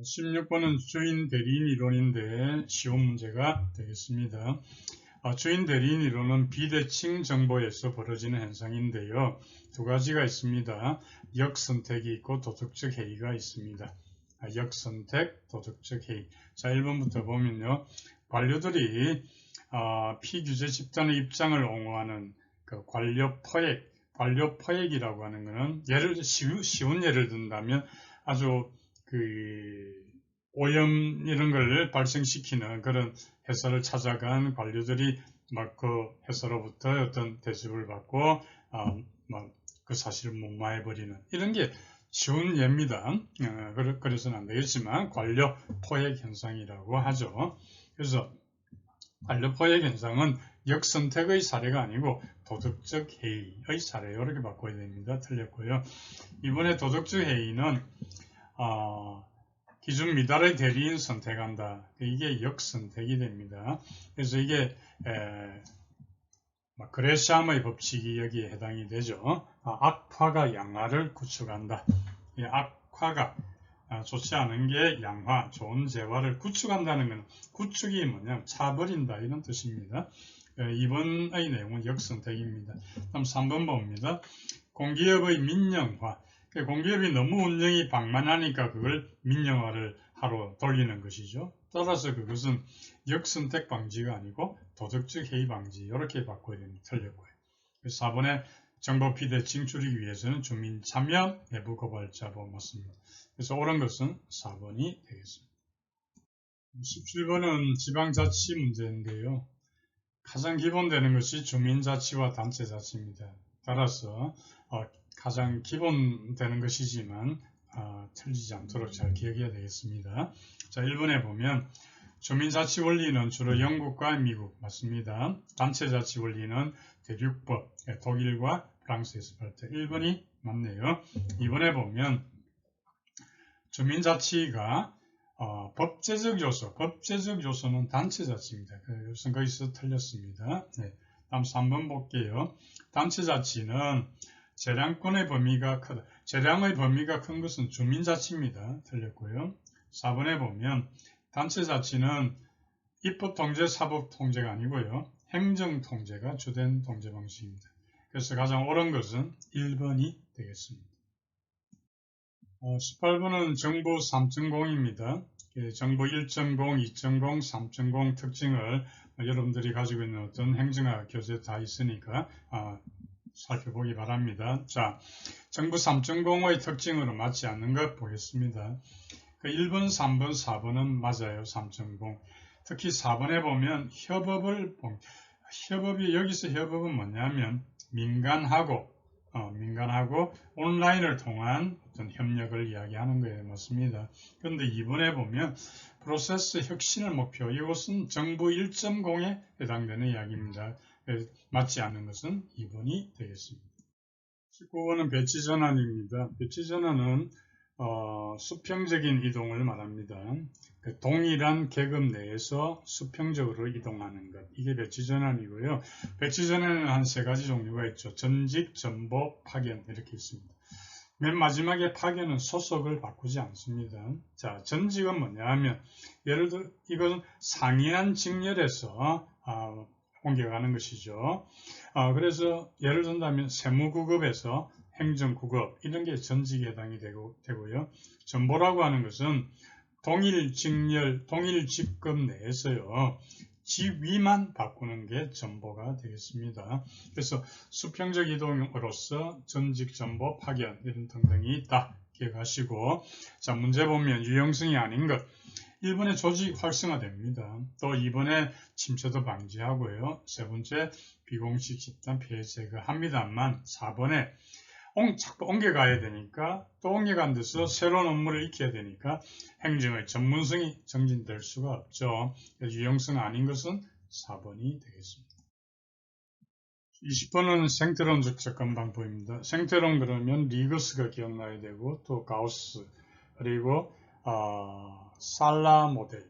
16번은 주인 대리인 이론인데 쉬운 문제가 되겠습니다. 주인 대리인 이론은 비대칭 정보에서 벌어지는 현상인데요. 두 가지가 있습니다. 역선택이 있고 도덕적 해이가 있습니다. 역선택, 도덕적 해이. 자, 1번부터 보면요. 관료들이 피규제 집단의 입장을 옹호하는 그 관료 포획이라고 하는 것은 쉬운 예를 든다면 아주 오염 이런 걸 발생시키는 그런 회사를 찾아간 관료들이 막 그 회사로부터 어떤 대접을 받고 그 사실을 무마해버리는 이런 게 쉬운 예입니다. 그래서는 안 되겠지만 관료 포획 현상이라고 하죠. 그래서 관료 포획 현상은 역선택의 사례가 아니고 도덕적 해이의 사례 이렇게 바꿔야 됩니다. 틀렸고요. 이번에 도덕적 해이는 기준 미달의 대리인 선택한다. 이게 역선택이 됩니다. 그래서 이게 그레샴의 법칙이 여기에 해당이 되죠. 악화가 양화를 구축한다. 이 악화가 좋지 않은 게 양화, 좋은 재화를 구축한다는 건 구축이 뭐냐면 차버린다 이런 뜻입니다. 2번의 내용은 역선택입니다. 다음 3번 봅니다. 공기업의 민영화. 공기업이 너무 운영이 방만하니까 그걸 민영화를 하러 돌리는 것이죠. 따라서 그것은 역선택 방지가 아니고 도덕적 해이 방지 이렇게 바꿔야 됩니다. 틀렸고요. 4번에 정보 비대칭 줄이기 위해서는 주민 참여 내부 고발자보 맞습니다. 그래서 옳은 것은 4번이 되겠습니다. 17번은 지방자치 문제인데요. 가장 기본되는 것이 주민자치와 단체자치입니다. 따라서 가장 기본되는 것이지만 틀리지 않도록 잘 기억해야 되겠습니다. 자, 1번에 보면 주민자치 원리는 주로 영국과 미국 맞습니다. 단체자치 원리는 대륙법, 독일과 프랑스에서 발달. 1번이 맞네요. 2번에 보면 주민자치가 법제적 요소는 단체자치입니다. 그래서 거기서 틀렸습니다. 네, 다음 3번 볼게요. 단체자치는 재량권의 범위가 크다. 재량의 범위가 큰 것은 주민자치입니다. 틀렸고요. 4번에 보면 단체자치는 입법통제, 사법통제가 아니고요. 행정통제가 주된 통제 방식입니다. 그래서 가장 옳은 것은 1번이 되겠습니다. 18번은 정보 3.0입니다. 정보 1.0, 2.0, 3.0 특징을 여러분들이 가지고 있는 어떤 행정학 교재 다 있으니까 살펴보기 바랍니다. 자, 정보 3.0의 특징으로 맞지 않는 것 보겠습니다. 1번, 3번, 4번은 맞아요. 3.0. 특히 4번에 보면 협업이 여기서 협업은 뭐냐면 민간하고 온라인을 통한 어떤 협력을 이야기하는 거에 맞습니다. 그런데 이번에 보면 프로세스 혁신을 목표, 이것은 정부 1.0에 해당되는 이야기입니다. 맞지 않는 것은 2번이 되겠습니다. 19번은 배치전환입니다. 배치전환은 수평적인 이동을 말합니다. 동일한 계급 내에서 수평적으로 이동하는 것. 이게 배치전환이고요. 배치전환에는 한 3가지 종류가 있죠. 전직, 전보, 파견 이렇게 있습니다. 맨 마지막에 파견은 소속을 바꾸지 않습니다. 자, 전직은 뭐냐 하면 예를 들어 이것은 상이한 직렬에서 옮겨가는 것이죠. 그래서 예를 든다면 세무구급에서 행정구급 이런 게 전직에 해당이 되고요. 전보라고 하는 것은 동일 직렬, 동일 직급 내에서요. 직위만 바꾸는 게 전보가 되겠습니다. 그래서 수평적 이동으로서 전직, 전보, 파견 이런 등등이 있다. 기억하시고 자, 문제 보면 유형성이 아닌 것 1번에 조직 활성화됩니다. 또 2번에 침체도 방지하고요. 3번째 비공식 집단 피해 제거합니다만 4번에 자꾸 옮겨가야 되니까 또 옮겨간 데서 새로운 업무를 익혀야 되니까 행정의 전문성이 정진될 수가 없죠. 유형성 아닌 것은 4번이 되겠습니다. 20번은 생태론적 접근 방법입니다. 생태론 그러면 리거스가 기억나야 되고 또 가우스 그리고 살라 모델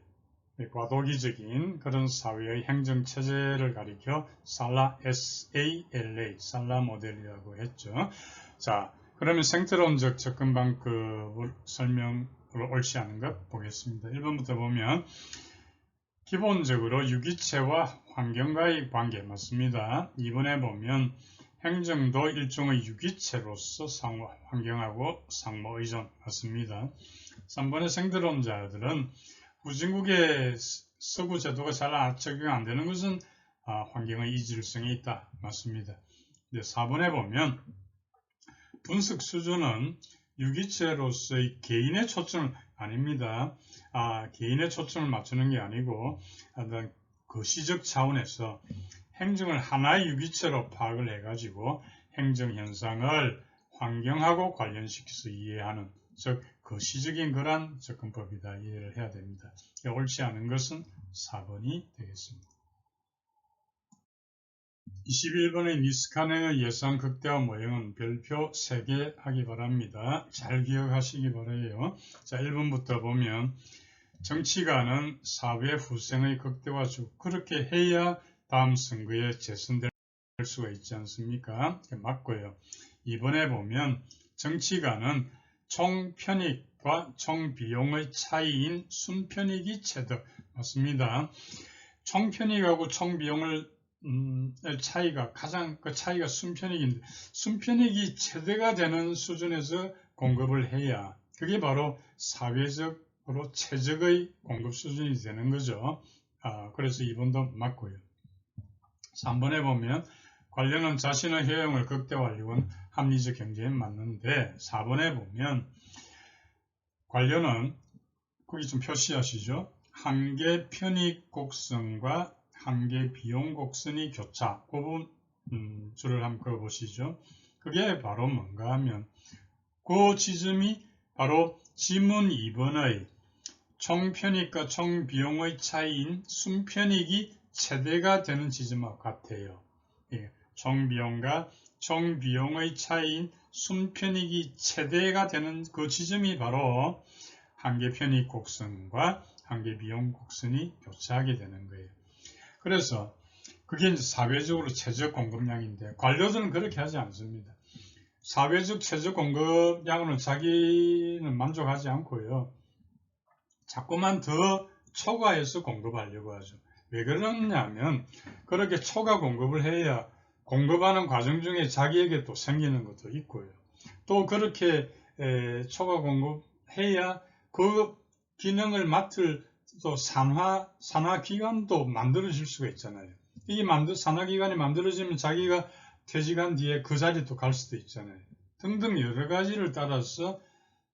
과도기적인 그런 사회의 행정체제를 가리켜 살라 SALA 살라 모델이라고 했죠. 자, 그러면 생태론적 접근 방법을 설명으로 옳지 않은 것 보겠습니다. 1번부터 보면 기본적으로 유기체와 환경과의 관계 맞습니다. 2번에 보면 행정도 일종의 유기체로서 환경하고 상호 의존 맞습니다. 3번의 생태론자들은 후진국의 서구 제도가 잘 적용 안 되는 것은 환경의 이질성이 있다 맞습니다. 4번에 보면 분석 수준은 유기체로서의 개인의 초점을 아닙니다. 개인의 초점을 맞추는 게 아니고 거시적 차원에서 행정을 하나의 유기체로 파악을 해가지고 행정 현상을 환경하고 관련시켜서 이해하는 즉 거시적인 그런 접근법이다 이해를 해야 됩니다. 옳지 않은 것은 4번이 되겠습니다. 21번의 니스카네의 예산 극대화 모형은 별표 3개 하기 바랍니다. 잘 기억하시기 바라요. 자, 1번부터 보면 정치가는 사회 후생의 극대화주 그렇게 해야 다음 선거에 재선될 수가 있지 않습니까? 맞고요. 2번에 보면 정치가는 총편익과 총비용의 차이인 순편익이 최대 맞습니다. 총편익하고 총비용을 차이가 가장 그 차이가 순편익인데 순편익이 최대가 되는 수준에서 공급을 해야 그게 바로 사회적으로 최적의 공급 수준이 되는 거죠. 그래서 2번도 맞고요. 3번에 보면 관료는 자신의 효용을 극대화하려는 합리적 경제에 맞는데 4번에 보면 관료는 거기 좀 표시하시죠. 한계 편익 곡선과 한계 비용 곡선이 교차. 그 부분 줄을 한번 그어보시죠. 그게 바로 뭔가 하면 그 지점이 바로 지문 2번의 총편익과 총비용의 차이인 순편익이 최대가 되는 지점과 같아요. 예, 총비용과 총비용의 차이인 순편익이 최대가 되는 그 지점이 바로 한계편익 곡선과 한계비용 곡선이 교차하게 되는 거예요. 그래서 그게 이제 사회적으로 최적 공급량인데 관료들은 그렇게 하지 않습니다. 사회적 최저 공급량으로는 자기는 만족하지 않고요. 자꾸만 더 초과해서 공급하려고 하죠. 왜 그러냐면 그렇게 초과 공급을 해야 공급하는 과정 중에 자기에게 또 생기는 것도 있고요. 또 그렇게 초과 공급해야 그 기능을 맡을 또 산하기관도 만들어질 수가 있잖아요. 이 산하기관이 만들어지면 자기가 퇴직한 뒤에 그 자리에 또 갈 수도 있잖아요. 등등 여러 가지를 따라서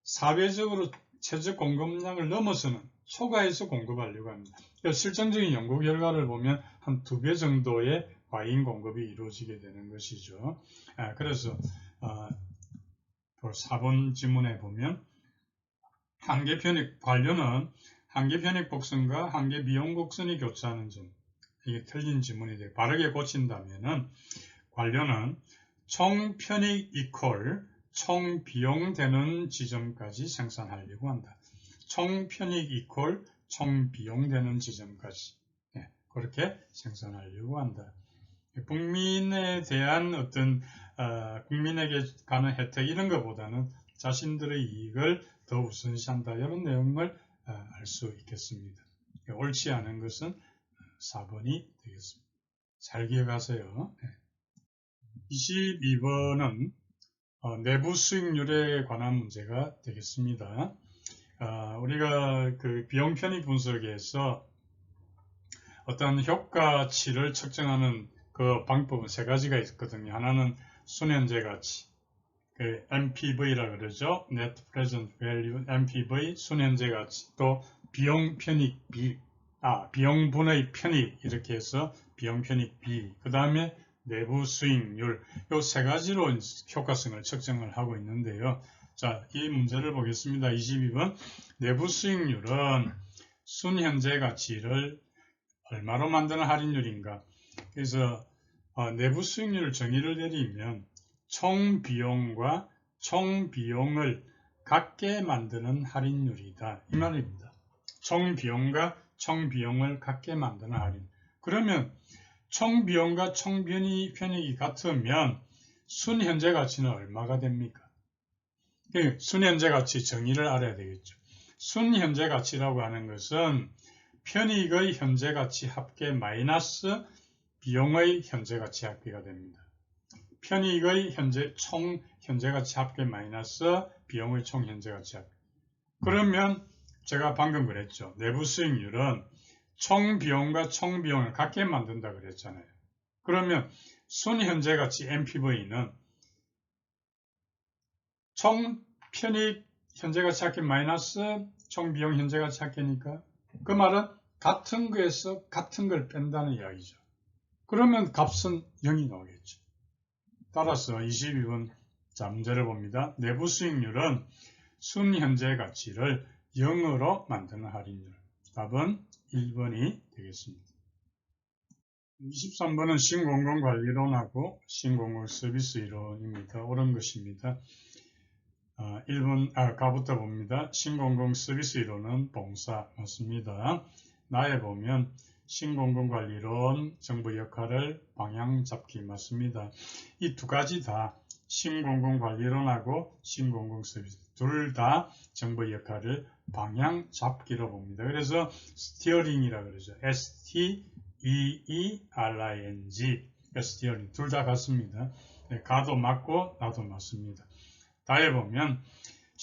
사회적으로 최저 공급량을 넘어서는 초과해서 공급하려고 합니다. 실증적인 연구 결과를 보면 한 2배 정도의 과잉 공급이 이루어지게 되는 것이죠. 그래서 4번 지문에 보면 한계편익 관료는 한계편익 곡선과 한계비용 곡선이 교차하는 점, 이게 틀린 지문이 되고 바르게 고친다면은 관료는 총편익 이퀄 총비용 되는 지점까지 생산하려고 한다. 총편익 이퀄 총비용 되는 지점까지 그렇게 생산하려고 한다. 국민에 대한 어떤 국민에게 가는 혜택 이런 것보다는 자신들의 이익을 더 우선시한다. 이런 내용을 알 수 있겠습니다. 옳지 않은 것은 4번이 되겠습니다. 잘 기억하세요. 22번은 내부 수익률에 관한 문제가 되겠습니다. 우리가 그 비용 편익 분석에서 어떤 효과치를 측정하는 그 방법은 3가지가 있거든요. 하나는 순현재 가치, 그 NPV라 그러죠. Net Present Value, NPV, 순현재 가치, 또 비용 편익 비, 비용분의 편익 이렇게 해서 비용 편익 비, 그 다음에 내부 수익률, 이 3가지로 효과성을 측정을 하고 있는데요. 자, 이 문제를 보겠습니다. 22번 내부 수익률은 순현재 가치를 얼마로 만드는 할인율인가? 그래서 내부 수익률 정의를 내리면 총비용과 총비용을 같게 만드는 할인율이다. 이 말입니다. 총비용과 총비용을 같게 만드는 할인. 그러면 총비용과 총편익이 같으면 순현재 가치는 얼마가 됩니까? 순현재 가치 정의를 알아야 되겠죠. 순현재 가치라고 하는 것은 편익의 현재 가치 합계 마이너스 비용의 현재 가치 합계가 됩니다. 편익의 총 현재 가치 합계 마이너스 비용의 총 현재 가치 합계. 그러면 제가 방금 그랬죠. 내부 수익률은 총 비용과 총 비용을 같게 만든다 그랬잖아요. 그러면 순현재 가치 NPV는 총 편익 현재 가치 합계 마이너스 총 비용 현재 가치 합계니까 그 말은 같은 거에서 같은 걸 뺀다는 이야기죠. 그러면 값은 0이 나오겠죠. 따라서 22번 자 문제를 봅니다. 내부 수익률은 순현재 가치를 0으로 만드는 할인율. 답은 1번이 되겠습니다. 23번은 신공공관리론하고 신공공서비스 이론입니다. 옳은 것입니다. 1번 가부터 봅니다. 신공공서비스 이론은 봉사 맞습니다. 나에 보면 신공공관리론, 정부 역할을 방향 잡기 맞습니다. 이 2가지 다 신공공관리론하고 신공공서비스 둘 다 정부 역할을 방향 잡기로 봅니다. 그래서 스티어링이라 그러죠. S-T-E-E-R-I-N-G 스티어링 둘 다 같습니다. 가도 맞고 나도 맞습니다. 다에 보면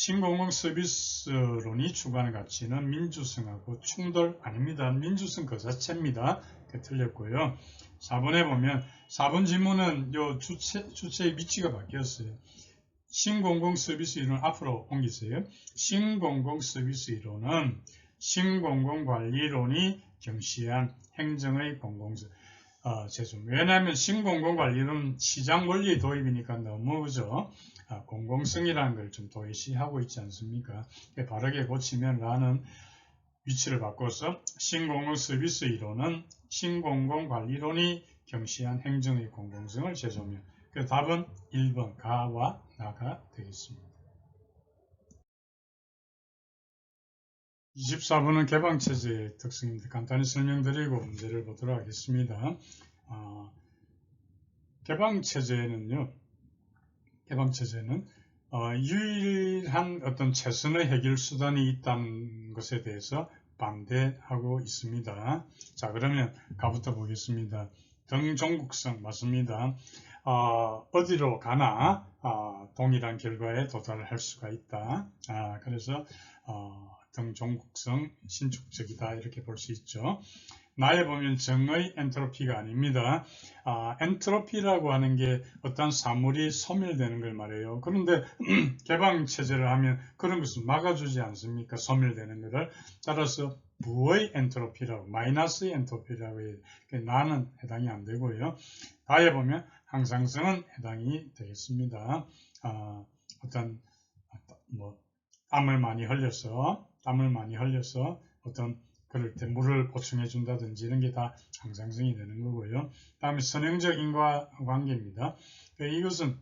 신공공 서비스론이 추구하는 가치는 민주성하고 충돌 아닙니다. 민주성 그 자체입니다. 틀렸고요. 4번에 보면 4번 질문은 요 주체의 위치가 바뀌었어요. 신공공 서비스 이론 앞으로 옮기세요. 신공공 서비스 이론은 신공공관리론이 경시한 행정의 공공성. 왜냐하면 신공공관리론은 시장 원리의 도입이니까 너무 그죠? 공공성이라는 걸 좀 도외시하고 있지 않습니까? 바르게 고치면 라는 위치를 바꿔서 신공공 서비스 이론은 신공공관리론이 경시한 행정의 공공성을 제조하며 그 답은 1번 가와 나가 되겠습니다. 24번은 개방체제의 특성입니다. 간단히 설명드리고 문제를 보도록 하겠습니다. 개방체제는 유일한 어떤 최선의 해결 수단이 있다는 것에 대해서 반대하고 있습니다. 자, 그러면 가부터 보겠습니다. 등종국성 맞습니다. 어디로 가나 동일한 결과에 도달할 수가 있다. 그래서 등종국성 신축적이다 이렇게 볼 수 있죠. 나에 보면 정의 엔트로피가 아닙니다. 엔트로피라고 하는 게 어떤 사물이 소멸되는 걸 말해요. 그런데 개방체제를 하면 그런 것을 막아주지 않습니까? 소멸되는 것을. 따라서 부의 엔트로피라고, 마이너스의 엔트로피라고 해요. 나는 해당이 안 되고요. 나에 보면 항상성은 해당이 되겠습니다. 어떤 땀을 많이 흘려서 어떤 그럴 때 물을 보충해 준다든지 이런 게 다 항상성이 되는 거고요. 다음에 선형적 인과관계입니다. 이것은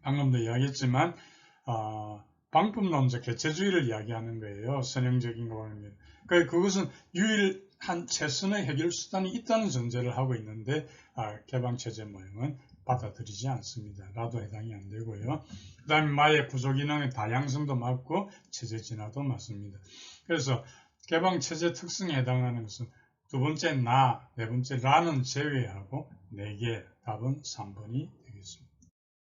방금도 이야기했지만 방법론적 개체주의를 이야기하는 거예요. 선형적 인과관계. 그것은 유일한 최선의 해결 수단이 있다는 전제를 하고 있는데 개방체제 모형은 받아들이지 않습니다. 라도 해당이 안 되고요. 그 다음에 마의 구조기능의 다양성도 맞고 체제 진화도 맞습니다. 그래서 개방체제 특성에 해당하는 것은 두 번째 나, 네 번째 라는 제외하고 4개 답은 3번이 되겠습니다.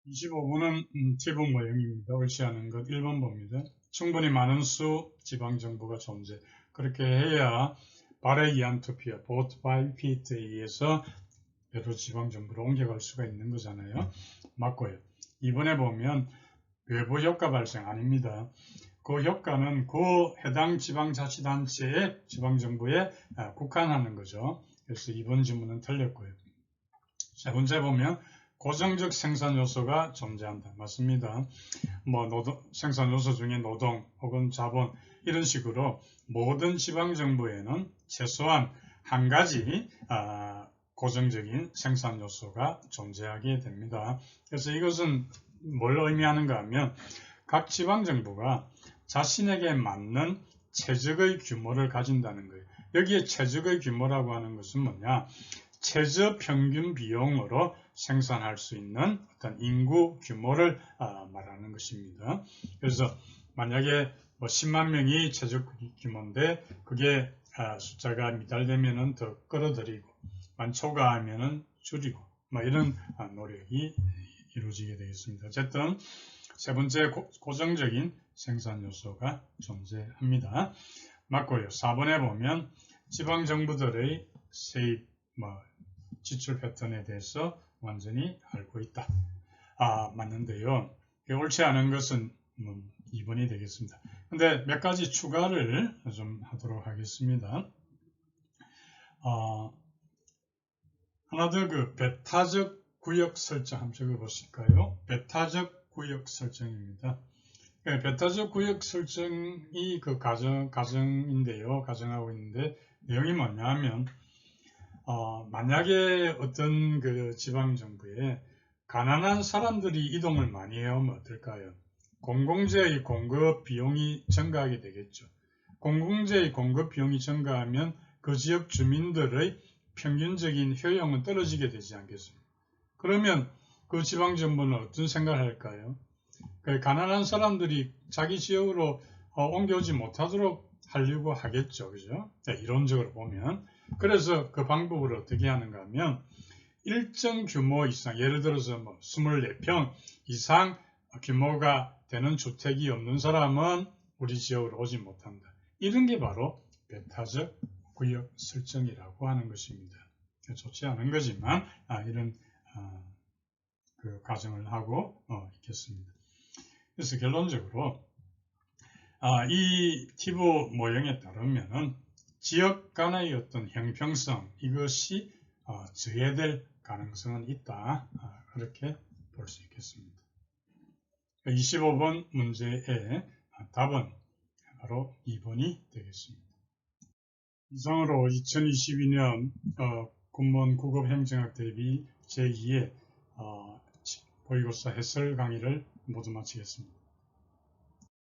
25번은 지분 모형입니다. 옳지 않은 것 1번 봅니다. 충분히 많은 수 지방정부가 존재. 그렇게 해야 발에 의한 투표, vote by repeat에 의해서 여러 지방정부로 옮겨갈 수가 있는 거잖아요. 맞고요. 이번에 보면 외부 효과 발생 아닙니다. 그 효과는 그 해당 지방자치단체의 지방정부에 국한하는 거죠. 그래서 이번 질문은 틀렸고요. 세 번째 보면 고정적 생산 요소가 존재한다. 맞습니다. 생산 요소 중에 노동 혹은 자본 이런 식으로 모든 지방정부에는 최소한 한 가지 고정적인 생산 요소가 존재하게 됩니다. 그래서 이것은 뭘 의미하는가 하면 각 지방정부가 자신에게 맞는 최적의 규모를 가진다는 거예요. 여기에 최적의 규모라고 하는 것은 뭐냐? 최저 평균 비용으로 생산할 수 있는 어떤 인구 규모를 말하는 것입니다. 그래서 만약에 10만 명이 최저 규모인데 그게 숫자가 미달되면은 더 끌어들이고 초과하면은 줄이고 이런 노력이 이루어지게 되겠습니다. 어쨌든 세 번째 고정적인 생산 요소가 존재합니다. 맞고요. 4번에 보면 지방정부들의 세입 지출 패턴에 대해서 완전히 알고 있다. 맞는데요. 옳지 않은 것은 2번이 되겠습니다. 근데 몇 가지 추가를 좀 하도록 하겠습니다. 하나 더 배타적 구역 설정 한번 적어보실까요? 배타적 구역 설정입니다. 배타적 구역 설정이 가정인데요. 가정하고 있는데 내용이 뭐냐 하면 만약에 어떤 지방정부에 가난한 사람들이 이동을 많이 해오면 어떨까요? 공공재의 공급 비용이 증가하게 되겠죠. 공공재의 공급 비용이 증가하면 그 지역 주민들의 평균적인 효용은 떨어지게 되지 않겠습니까? 그러면 그 지방정부는 어떤 생각을 할까요? 가난한 사람들이 자기 지역으로 옮겨오지 못하도록 하려고 하겠죠. 그죠? 이론적으로 보면. 그래서 그 방법을 어떻게 하는가 하면 일정 규모 이상, 예를 들어서 24평 이상 규모가 되는 주택이 없는 사람은 우리 지역으로 오지 못한다. 이런 게 바로 배타적 구역 설정이라고 하는 것입니다. 좋지 않은 거지만 이런 그 가정을 하고 있겠습니다. 그래서 결론적으로 이 티브 모형에 따르면은 지역 간의 어떤 형평성 이것이 저해될 가능성은 있다. 그렇게 볼 수 있겠습니다. 25번 문제의 답은 바로 2번이 되겠습니다. 이상으로 2022년 군무원 국어행정학 대비 제2의 모의고사 해설 강의를 모두 마치겠습니다.